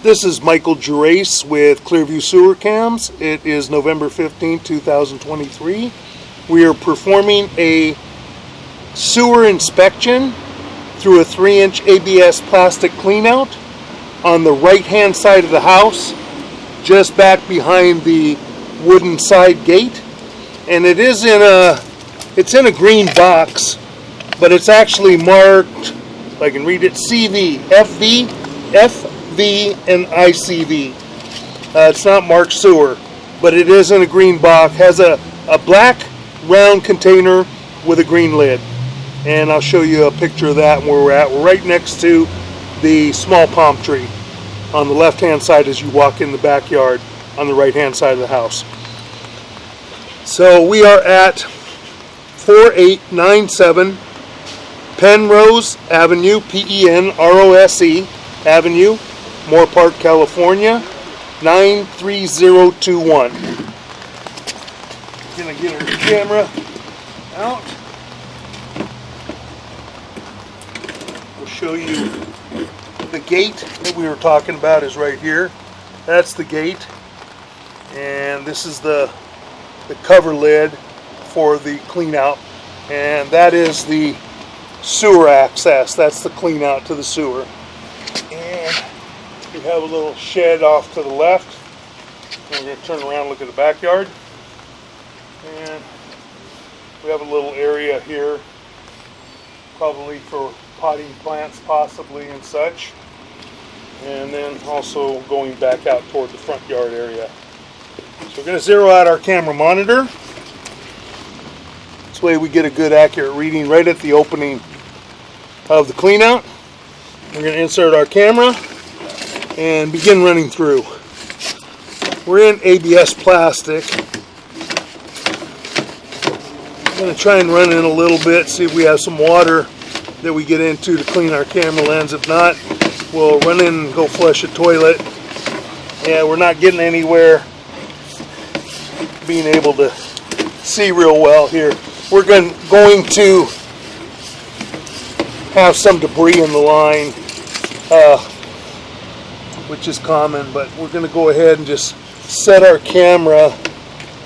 This is Michael Gerace with Clearview Sewer Cams. It is November 15, 2023. We are performing a sewer inspection through a 3-inch ABS plastic cleanout on the right-hand side of the house, just back behind the wooden side gate. And it is it's in a green box, but it's actually marked, if I can read it, CV, FV, and ICV. It's not marked sewer, but it is in a green box. Has a black round container with a green lid. And I'll show you a picture of that where we're at. We're right next to the small palm tree on the left-hand side as you walk in the backyard on the right-hand side of the house. So we are at 4897 Penrose Avenue, Penrose Avenue, Moorpark, California, 93021. Gonna get our camera out. We'll show you the gate that we were talking about is right here. That's the gate, and this is the cover lid for the clean out, and that is the sewer access. That's the clean out to the sewer. And we have a little shed off to the left. We're going to turn around and look at the backyard. And we have a little area here, probably for potting plants possibly and such. And then also going back out toward the front yard area. So we're going to zero out our camera monitor. This way we get a good accurate reading right at the opening of the clean out. We're going to insert our camera and begin running through. We're in ABS plastic. I'm going to try and run in a little bit, see if we have some water that we get into to clean our camera lens. If not, we'll run in and go flush a toilet. Yeah, we're not getting anywhere being able to see real well here. We're going to have some debris in the line, which is common, but we're going to go ahead and just set our camera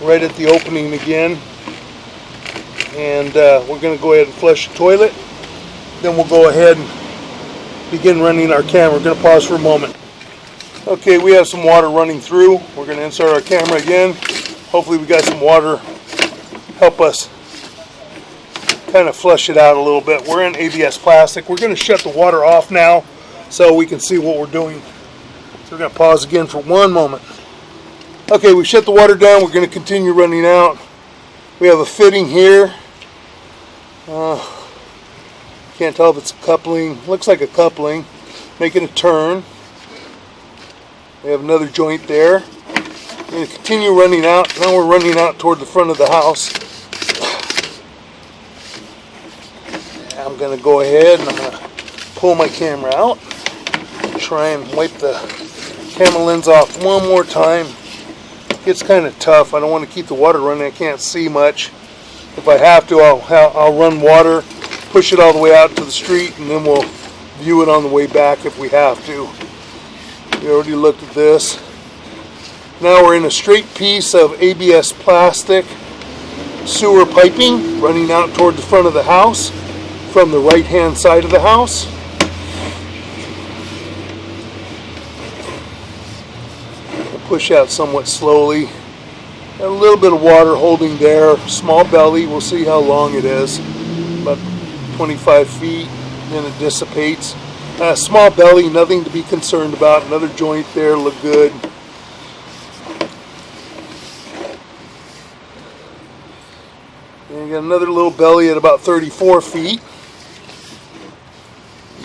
right at the opening again, and we're going to go ahead and flush the toilet. Then we'll go ahead and begin running our camera. We're going to pause for a moment. Okay, we have some water running through. We're going to insert our camera again. Hopefully we got some water help us kind of flush it out a little bit. We're in ABS plastic. We're going to shut the water off now so we can see what we're doing. So we're going to pause again for one moment. Okay, we shut the water down. We're going to continue running out. We have a fitting here. Can't tell if it's a coupling. Looks like a coupling. Making a turn. We have another joint there. We're going to continue running out. Now we're running out toward the front of the house. I'm going to go ahead and I'm going to pull my camera out. Try and wipe the camera lens off one more time. It's kind of tough. I don't want to keep the water running. I can't see much. If I have to, I'll run water, push it all the way out to the street, and then we'll view it on the way back if we have to. We already looked at this. Now we're in a straight piece of ABS plastic sewer piping running out toward the front of the house from the right hand side of the house. We'll push out somewhat slowly. Got a little bit of water holding there. Small belly. We'll see how long it is. About 25 feet. Then it dissipates. Small belly, nothing to be concerned about. Another joint there, look good. And you got another little belly at about 34 feet.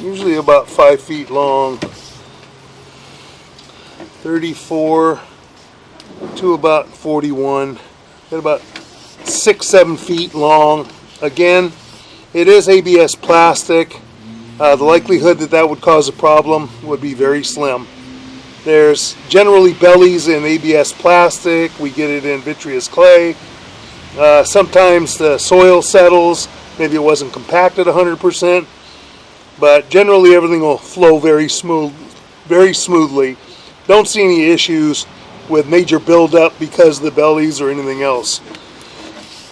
Usually about 5 feet long. 34 to about 41. At about 6-7 feet long. Again, it is ABS plastic. The likelihood that would cause a problem would be very slim. There's generally bellies in ABS plastic. We get it in vitreous clay. Sometimes the soil settles. Maybe it wasn't compacted 100%. But generally everything will flow very smoothly. don't see any issues with major buildup because of the bellies or anything else.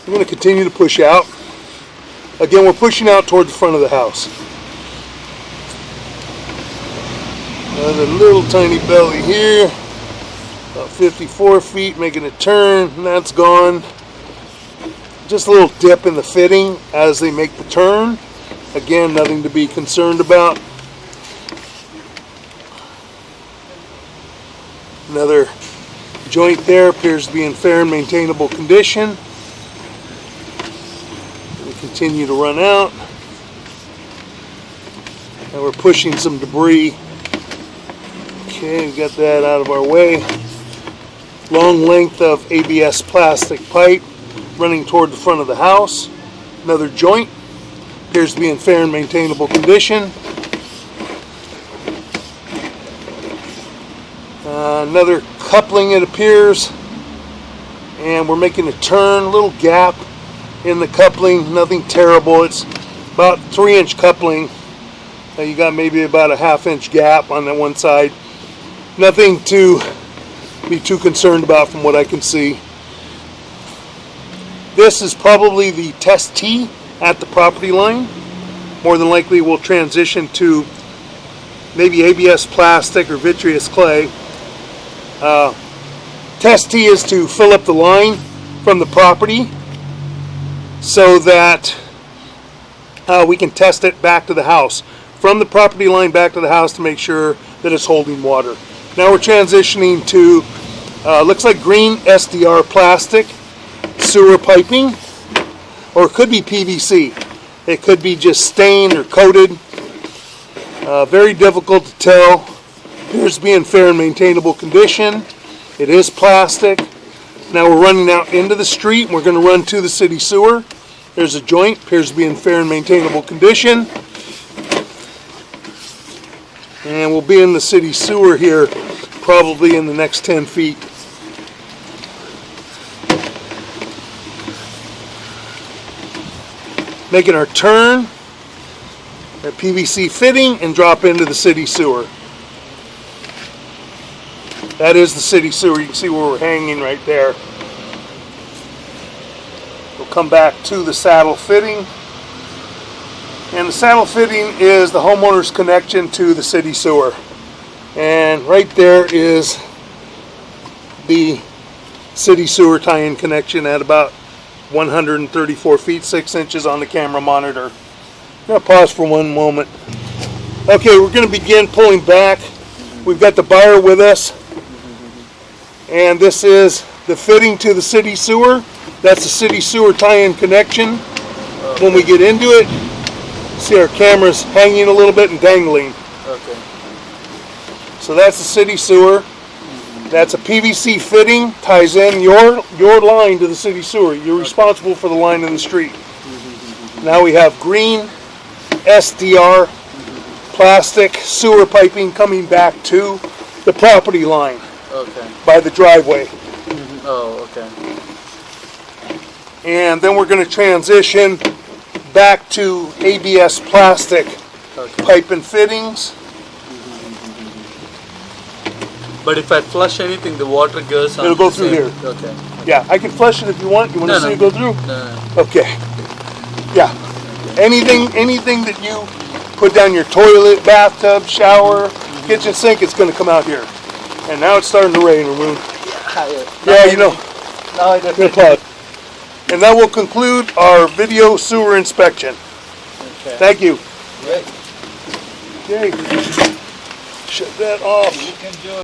I'm going to continue to push out. Again, we're pushing out toward the front of the house. Another little tiny belly here, about 54 feet, making a turn, and that's gone. Just a little dip in the fitting as they make the turn. Again, nothing to be concerned about. Another joint there appears to be in fair and maintainable condition. We continue to run out. And we're pushing some debris. Okay, we got that out of our way. Long length of ABS plastic pipe running toward the front of the house. Another joint appears to be in fair and maintainable condition. Another coupling, it appears, and we're making a turn, a little gap in the coupling, nothing terrible. It's about 3-inch coupling. You got maybe about a 1/2-inch gap on that one side. Nothing to be too concerned about from what I can see. This is probably the test tee at the property line. More than likely we'll transition to maybe ABS plastic or vitreous clay. Test tee is to fill up the line from the property so that we can test it back to the house. From the property line back to the house to make sure that it's holding water. Now we're transitioning to, looks like green SDR plastic sewer piping, or it could be PVC. It could be just stained or coated. Very difficult to tell. Appears to be in fair and maintainable condition. It is plastic. Now we're running out into the street and we're going to run to the city sewer. There's a joint, appears to be in fair and maintainable condition. And we'll be in the city sewer here probably in the next 10 feet. Making our turn at PVC fitting and drop into the city sewer. That is the city sewer. You can see where we're hanging right there. We'll come back to the saddle fitting. And the saddle fitting is the homeowner's connection to the city sewer. And right there is the city sewer tie-in connection at about 134 feet, 6 inches on the camera monitor. I'm going to pause for one moment. Okay, we're going to begin pulling back. We've got the buyer with us. And this is the fitting to the city sewer. That's the city sewer tie-in connection. When we get into it, see our cameras hanging a little bit and dangling. Okay. So that's the city sewer. That's a PVC fitting, ties in your line to the city sewer. You're responsible for the line in the street. Now we have green SDR plastic sewer piping coming back to the property line. Okay. By the driveway. Oh, okay. And then we're going to transition back to ABS plastic pipe and fittings. But if I flush anything, the water goes on. It'll go through here. Okay. Yeah, I can flush it if you want. You want to see it go through? No. Okay. Yeah. Anything that you put down your toilet, bathtub, shower, kitchen sink, it's going to come out here. And now it's starting to rain, Ramon. Yeah, you know. Now I Good plug. And that will conclude our video sewer inspection. Okay. Thank you. Great. Okay. Shut that off. You can do it.